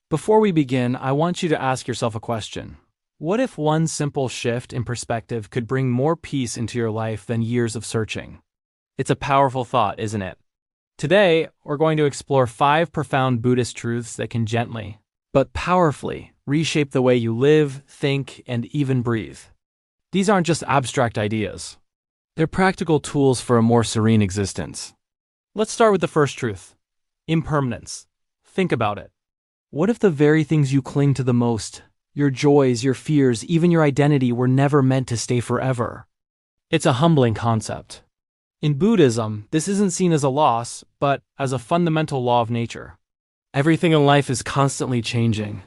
Before we begin, I want you to ask yourself a question. What if one simple shift in perspective could bring more peace into your life than years of searching? It's a powerful thought, isn't it? Today, we're going to explore 5 profound Buddhist truths that can gently, but powerfully, reshape the way you live, think, and even breathe. These aren't just abstract ideas. They're practical tools for a more serene existence. Let's start with the first truth: impermanence. Think about it. What if the very things you cling to the most, your joys, your fears, even your identity, were never meant to stay forever? It's a humbling concept. In Buddhism, this isn't seen as a loss, but as a fundamental law of nature. Everything in life is constantly changing.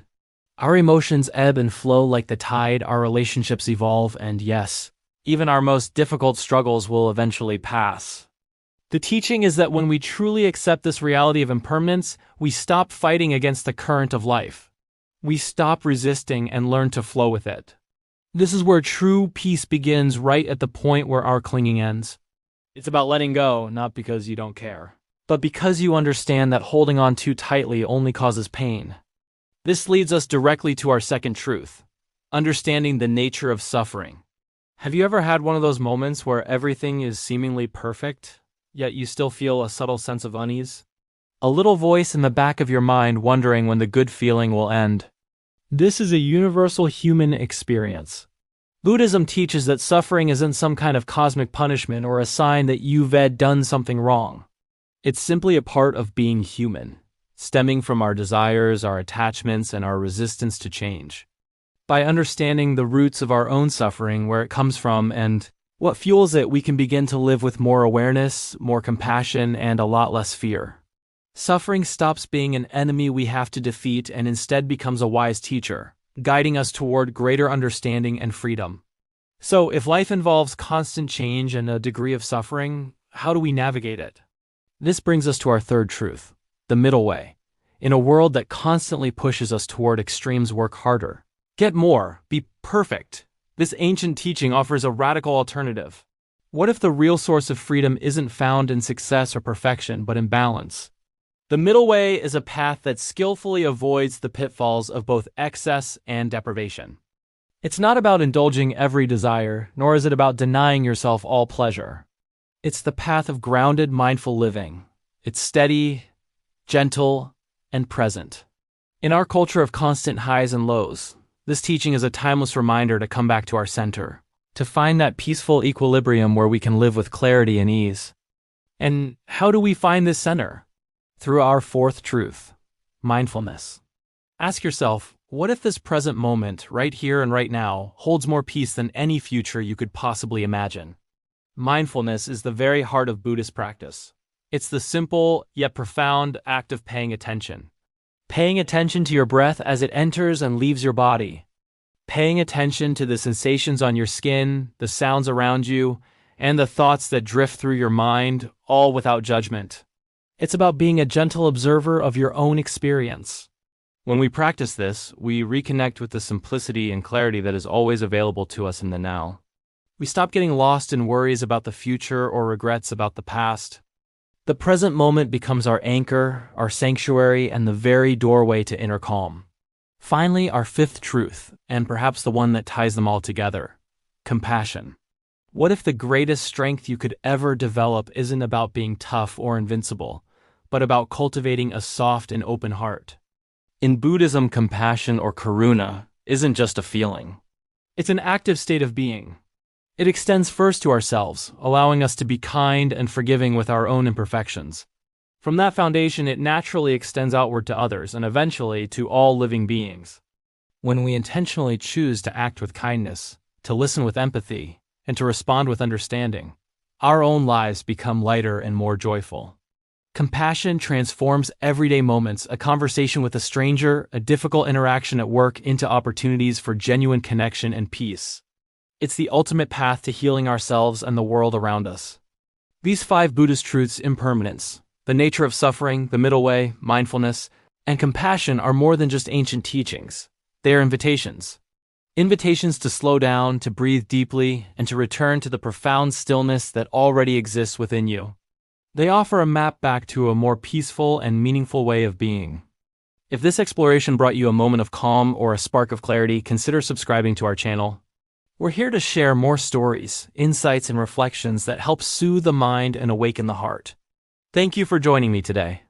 Our emotions ebb and flow like the tide, our relationships evolve, and yes, even our most difficult struggles will eventually pass. The teaching is that when we truly accept this reality of impermanence, we stop fighting against the current of life. We stop resisting and learn to flow with it. This is where true peace begins, right at the point where our clinging ends. It's about letting go, not because you don't care, but because you understand that holding on too tightly only causes pain. This leads us directly to our second truth: understanding the nature of suffering. Have you ever had one of those moments where everything is seemingly perfect, yet you still feel a subtle sense of unease? A little voice in the back of your mind wondering when the good feeling will end. This is a universal human experience. Buddhism teaches that suffering isn't some kind of cosmic punishment or a sign that you've done something wrong. It's simply a part of being human, stemming from our desires, our attachments, and our resistance to change. By understanding the roots of our own suffering, where it comes from, and what fuels it, we can begin to live with more awareness, more compassion, and a lot less fear. Suffering stops being an enemy we have to defeat and instead becomes a wise teacher, guiding us toward greater understanding and freedom. So, if life involves constant change and a degree of suffering, how do we navigate it? This brings us to our third truth: the middle way. In a world that constantly pushes us toward extremes, work harder, get more, be perfect, this ancient teaching offers a radical alternative. What if the real source of freedom isn't found in success or perfection, but in balance? The middle way is a path that skillfully avoids the pitfalls of both excess and deprivation. It's not about indulging every desire, nor is it about denying yourself all pleasure. It's the path of grounded, mindful living. It's steady, gentle, and present. In our culture of constant highs and lows, this teaching is a timeless reminder to come back to our center, to find that peaceful equilibrium where we can live with clarity and ease. And how do we find this center? Through our fourth truth: mindfulness. Ask yourself, what if this present moment, right here and right now, holds more peace than any future you could possibly imagine? Mindfulness is the very heart of Buddhist practice. It's the simple, yet profound act of paying attention. Paying attention to your breath as it enters and leaves your body. Paying attention to the sensations on your skin, the sounds around you, and the thoughts that drift through your mind, all without judgment. It's about being a gentle observer of your own experience. When we practice this, we reconnect with the simplicity and clarity that is always available to us in the now. We stop getting lost in worries about the future or regrets about the past. The present moment becomes our anchor, our sanctuary, and the very doorway to inner calm. Finally, our fifth truth, and perhaps the one that ties them all together: compassion. What if the greatest strength you could ever develop isn't about being tough or invincible, but about cultivating a soft and open heart? In Buddhism, compassion, or karuna, isn't just a feeling. It's an active state of being. It extends first to ourselves, allowing us to be kind and forgiving with our own imperfections. From that foundation, it naturally extends outward to others and eventually to all living beings. When we intentionally choose to act with kindness, to listen with empathy, and to respond with understanding, our own lives become lighter and more joyful. Compassion transforms everyday moments, a conversation with a stranger, a difficult interaction at work, into opportunities for genuine connection and peace. It's the ultimate path to healing ourselves and the world around us. These 5 Buddhist truths: impermanence, the nature of suffering, the middle way, mindfulness, and compassion are more than just ancient teachings. They are invitations. Invitations to slow down, to breathe deeply, and to return to the profound stillness that already exists within you. They offer a map back to a more peaceful and meaningful way of being. If this exploration brought you a moment of calm or a spark of clarity, consider subscribing to our channel. We're here to share more stories, insights, and reflections that help soothe the mind and awaken the heart. Thank you for joining me today.